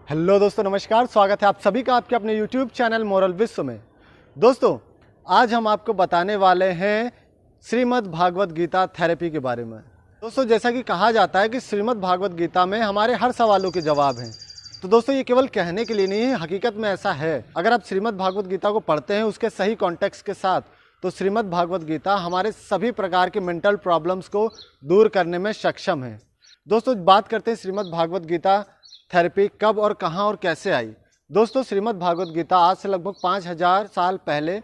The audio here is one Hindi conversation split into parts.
हेलो दोस्तों, नमस्कार। स्वागत है आप सभी का आपके अपने YouTube चैनल मोरल विश्व में। दोस्तों, आज हम आपको बताने वाले हैं श्रीमद् भागवत गीता थेरेपी के बारे में। दोस्तों, जैसा कि कहा जाता है कि श्रीमद् भागवत गीता में हमारे हर सवालों के जवाब हैं। तो दोस्तों, ये केवल कहने के लिए नहीं है, हकीकत में ऐसा है। अगर आप श्रीमद् भागवत गीता को पढ़ते हैं उसके सही कॉन्टेक्स्ट के साथ, तो श्रीमद् भागवत गीता हमारे सभी प्रकार के मेंटल प्रॉब्लम्स को दूर करने में सक्षम है। दोस्तों, बात करते हैं श्रीमद् भागवत गीता थेरेपी कब और कहां और कैसे आई। दोस्तों, श्रीमद् भागवत गीता आज से लगभग 5000 साल पहले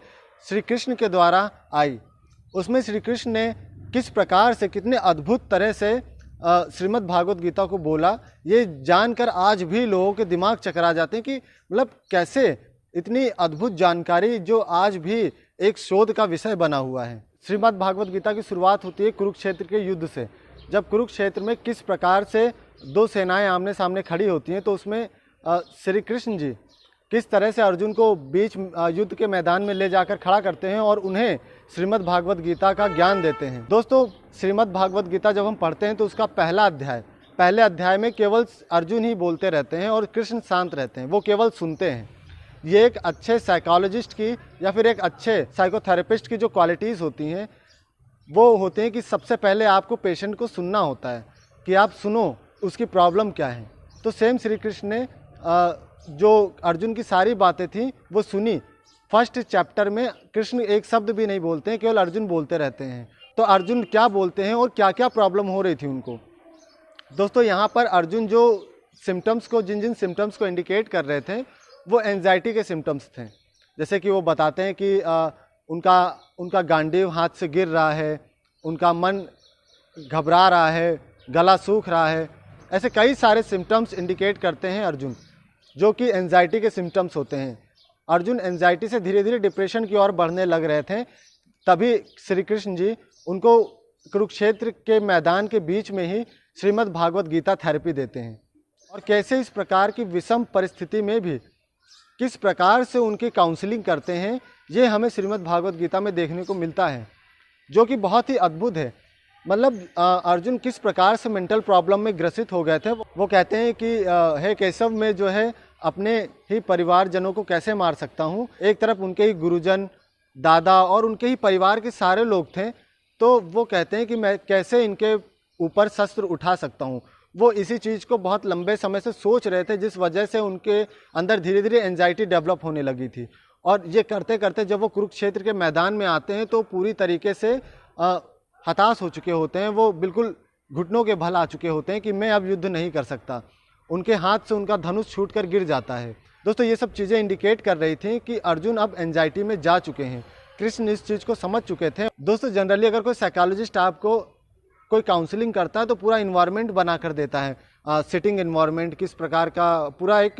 श्री कृष्ण के द्वारा आई। उसमें श्री कृष्ण ने किस प्रकार से, कितने अद्भुत तरह से श्रीमद् भागवत गीता को बोला, ये जानकर आज भी लोगों के दिमाग चकरा जाते हैं कि मतलब कैसे इतनी अद्भुत जानकारी जो आज भी एक शोध का विषय बना हुआ है। श्रीमद् भागवत गीता की शुरुआत होती है कुरुक्षेत्र के युद्ध से। जब कुरुक्षेत्र में किस प्रकार से दो सेनाएं आमने सामने खड़ी होती हैं, तो उसमें श्री कृष्ण जी किस तरह से अर्जुन को बीच युद्ध के मैदान में ले जाकर खड़ा करते हैं और उन्हें श्रीमद् भागवत गीता का ज्ञान देते हैं। दोस्तों, श्रीमद् भागवत गीता जब हम पढ़ते हैं तो उसका पहले अध्याय में केवल अर्जुन ही बोलते रहते हैं और कृष्ण शांत रहते हैं, वो केवल सुनते हैं। ये एक अच्छे साइकोलॉजिस्ट की या फिर एक अच्छे साइकोथेरेपिस्ट की जो क्वालिटीज़ होती हैं वो होते हैं कि सबसे पहले आपको पेशेंट को सुनना होता है, कि आप सुनो उसकी प्रॉब्लम क्या है। तो सेम श्री कृष्ण ने जो अर्जुन की सारी बातें थी वो सुनी। फर्स्ट चैप्टर में कृष्ण एक शब्द भी नहीं बोलते हैं, केवल अर्जुन बोलते रहते हैं। तो अर्जुन क्या बोलते हैं और क्या क्या प्रॉब्लम हो रही थी उनको। दोस्तों, यहाँ पर अर्जुन जो सिम्टम्स को, जिन सिम्टम्स को इंडिकेट कर रहे थे वो एंजाइटी के सिम्टम्स थे। जैसे कि वो बताते हैं कि उनका गांडीव हाथ से गिर रहा है, उनका मन घबरा रहा है, गला सूख रहा है। ऐसे कई सारे सिम्टम्स इंडिकेट करते हैं अर्जुन, जो कि एंजाइटी के सिम्टम्स होते हैं। अर्जुन एंजाइटी से धीरे धीरे डिप्रेशन की ओर बढ़ने लग रहे थे। तभी श्री कृष्ण जी उनको कुरुक्षेत्र के मैदान के बीच में ही श्रीमद् भागवत गीता थेरेपी देते हैं। और कैसे इस प्रकार की विषम परिस्थिति में भी किस प्रकार से उनकी काउंसलिंग करते हैं, ये हमें श्रीमद् भागवत गीता में देखने को मिलता है, जो कि बहुत ही अद्भुत है। मतलब अर्जुन किस प्रकार से मेंटल प्रॉब्लम में ग्रसित हो गए थे। वो कहते हैं कि हे केशव, मैं जो है अपने ही परिवारजनों को कैसे मार सकता हूँ। एक तरफ उनके ही गुरुजन, दादा और उनके ही परिवार के सारे लोग थे, तो वो कहते हैं कि मैं कैसे इनके ऊपर शस्त्र उठा सकता हूँ। वो इसी चीज़ को बहुत लंबे समय से सोच रहे थे, जिस वजह से उनके अंदर धीरे धीरे एंजाइटी डेवलप होने लगी थी। और ये करते करते जब वो कुरुक्षेत्र के मैदान में आते हैं तो पूरी तरीके से हताश हो चुके होते हैं। वो बिल्कुल घुटनों के बल आ चुके होते हैं कि मैं अब युद्ध नहीं कर सकता। उनके हाथ से उनका धनुष छूटकर गिर जाता है। दोस्तों, ये सब चीज़ें इंडिकेट कर रही थी कि अर्जुन अब एंजाइटी में जा चुके हैं। कृष्ण इस चीज़ को समझ चुके थे। दोस्तों, जनरली अगर कोई साइकोलॉजिस्ट आपको कोई काउंसलिंग करता है तो पूरा इन्वायरमेंट बना कर देता है। सिटिंग इन्वायरमेंट किस प्रकार का, पूरा एक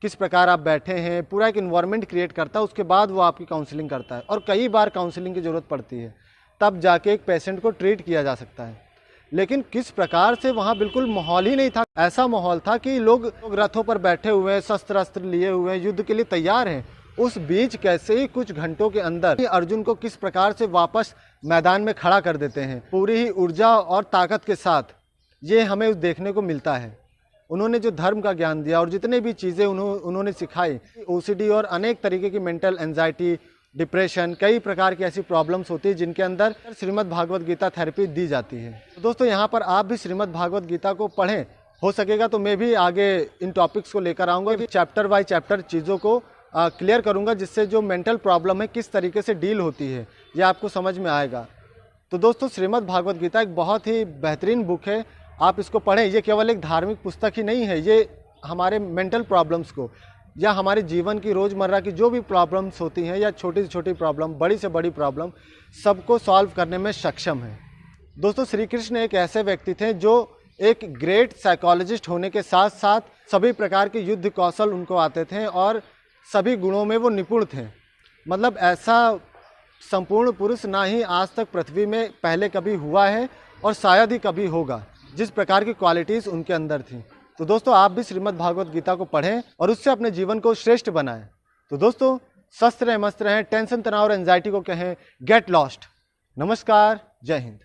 किस प्रकार आप बैठे हैं, पूरा एक इन्वायरमेंट क्रिएट करता है। उसके बाद वो आपकी काउंसलिंग करता है और कई बार काउंसलिंग की ज़रूरत पड़ती है, तब जाके एक पेशेंट को ट्रीट किया जा सकता है। लेकिन किस प्रकार से वहाँ बिल्कुल माहौल ही नहीं था। ऐसा माहौल था कि लोग रथों पर बैठे हुए हैं, शस्त्र अस्त्र लिए हुए हैं, युद्ध के लिए तैयार हैं। उस बीच कैसे ही कुछ घंटों के अंदर अर्जुन को किस प्रकार से वापस मैदान में खड़ा कर देते हैं, पूरी ही ऊर्जा और ताकत के साथ। ये हमें देखने को मिलता है। उन्होंने जो धर्म का ज्ञान दिया और जितने भी चीज़ें उन्होंने सिखाई, ओसीडी और अनेक तरीके की मेंटल एंजाइटी, डिप्रेशन, कई प्रकार की ऐसी प्रॉब्लम्स होती है जिनके अंदर श्रीमद् भागवत गीता थेरेपी दी जाती है। तो दोस्तों, यहाँ पर आप भी श्रीमद् भागवत गीता को पढ़ें। हो सकेगा तो मैं भी आगे इन टॉपिक्स को लेकर आऊँगा, चैप्टर बाय चैप्टर चीज़ों को क्लियर करूँगा, जिससे जो मेंटल प्रॉब्लम है किस तरीके से डील होती है ये आपको समझ में आएगा। तो दोस्तों, श्रीमद् भागवत गीता एक बहुत ही बेहतरीन बुक है, आप इसको पढ़ें। ये केवल एक धार्मिक पुस्तक ही नहीं है, ये हमारे मेंटल प्रॉब्लम्स को या हमारे जीवन की रोज़मर्रा की जो भी प्रॉब्लम्स होती हैं, या छोटी से छोटी प्रॉब्लम, बड़ी से बड़ी प्रॉब्लम, सबको सॉल्व करने में सक्षम है। दोस्तों, श्री कृष्ण एक ऐसे व्यक्ति थे जो एक ग्रेट साइकोलॉजिस्ट होने के साथ साथ सभी प्रकार के युद्ध कौशल उनको आते थे और सभी गुणों में वो निपुण थे। मतलब ऐसा संपूर्ण पुरुष ना ही आज तक पृथ्वी में पहले कभी हुआ है और शायद ही कभी होगा, जिस प्रकार की क्वालिटीज़ उनके अंदर थी। तो दोस्तों, आप भी श्रीमद् भागवत गीता को पढ़ें और उससे अपने जीवन को श्रेष्ठ बनाएं। तो दोस्तों, स्वस्थ रहें, मस्त रहें, टेंशन, तनाव और एंजाइटी को कहें गेट लॉस्ट। नमस्कार, जय हिंद।